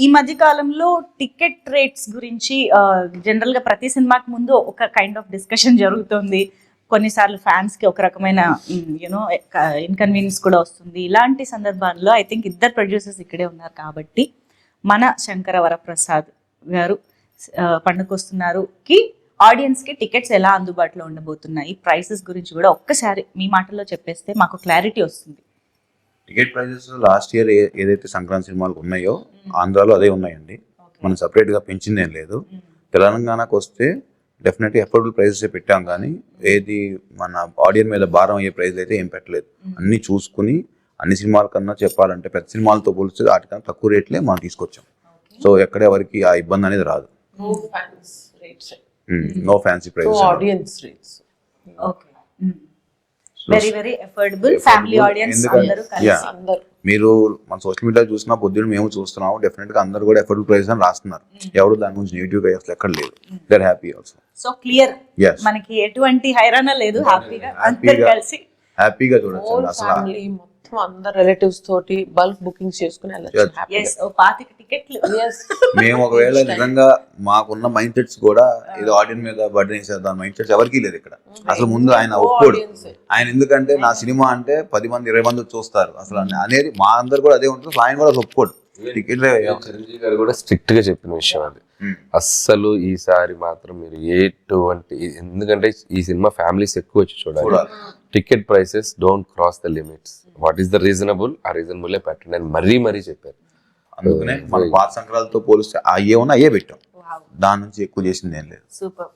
ఈ మధ్య కాలంలో టికెట్ రేట్స్ గురించి జనరల్ గా ప్రతి సినిమాకి ముందు ఒక కైండ్ ఆఫ్ డిస్కషన్ జరుగుతుంది. కొన్నిసార్లు ఫ్యాన్స్ కి ఒక రకమైన యూనో ఇన్కన్వీనియన్స్ కూడా వస్తుంది. ఇలాంటి సందర్భాల్లో ఐ థింక్ ఇద్దరు ప్రొడ్యూసర్స్ ఇక్కడే ఉన్నారు కాబట్టి మన శంకర వరప్రసాద్ గారు పండుకొస్తున్నారు కి ఆడియన్స్ కి టికెట్స్ ఎలా అందుబాటులో ఉండబోతున్నాయి, ప్రైసెస్ గురించి కూడా ఒక్కసారి మీ మాటల్లో చెప్పేస్తే మాకు క్లారిటీ వస్తుంది. టికెట్ ప్రైజెస్ లాస్ట్ ఇయర్ ఏదైతే సంక్రాంతి సినిమాలు ఉన్నాయో ఆంధ్రాలో అదే ఉన్నాయండి. మనం సపరేట్గా పెంచింది ఏం లేదు. తెలంగాణకు వస్తే డెఫినెట్గా అఫోర్డబుల్ ప్రైజెస్ పెట్టాం, కానీ ఏది మన ఆడియన్స్ మీద భారం అయ్యే ప్రైజ్ అయితే ఏం పెట్టలేదు. అన్ని చూసుకుని అన్ని సినిమాల కన్నా చెప్పాలంటే పెద్ద సినిమాలతో పోలిస్తే వాటికన్నా తక్కువ రేట్లే మనం తీసుకొచ్చాం. సో ఎక్కడ ఎవరికి ఆ ఇబ్బంది అనేది రాదు. No fancy prizes, audience rates. Okay, very very affordable family audience అందరూ కలిసి. మీరు మన సోషల్ మీడియా చూసినా పొద్దున్న మేము చూస్తున్నాం, డెఫినెట్ గా అందరూ కూడా అఫోర్డబుల్ ప్రైస్ అని రాస్తున్నారు. ఎవరు దాని గురించి నెగిటివ్ గా అసలు ఎక్కడ లేదు. They are happy also. So clear, మనకి ఎటువంటి హైరాణ లేదు. హ్యాపీగా అందరూ కలిసి హ్యాపీగా చూడొచ్చు. అసలు మొత్తం అందరు రిలేటివ్స్ తోటి బల్క్ బుకింగ్స్ చేసుకుని వెళ్ళొచ్చు. 25 టికెట్లు. మేము ఒకవేళ నిజంగా మాకున్న మైండ్ సెట్స్ కూడా ఏదో ఆడియన్స్ మీద బర్డెన్ వేసేద్దాం మైండ్ సెట్స్ ఎవరికి లేదు ఇక్కడ. అసలు ముందు ఆయన ఒప్పుకోడు. ఆయన ఎందుకంటే నా సినిమా అంటే 10 మంది 20 మంది చూస్తారు అసలు అనేది మా అందరు కూడా అదే ఉంటుంది. ఆయన కూడా ఒప్పుకోడు. టికెట్ చిరంజీవి గారు కూడా స్ట్రిక్ట్ గా చెప్పిన విషయం అది. అస్సలు ఈసారి మాత్రం మీరు ఎటువంటి, ఎందుకంటే ఈ సినిమా ఫ్యామిలీస్ ఎక్కువ వచ్చి చూడాలి. Ticket prices don't cross the limits. What is the reasonable, ఆ రీజనబుల్ పెట్టండి అని మరీ చెప్పారు. అందుకనే మన పాత సంక్రాంతితో పోలిస్తే అయ్యే పెట్టాం. దాని నుంచి ఎక్కువ చేసింది ఏం లేదు. సూపర్.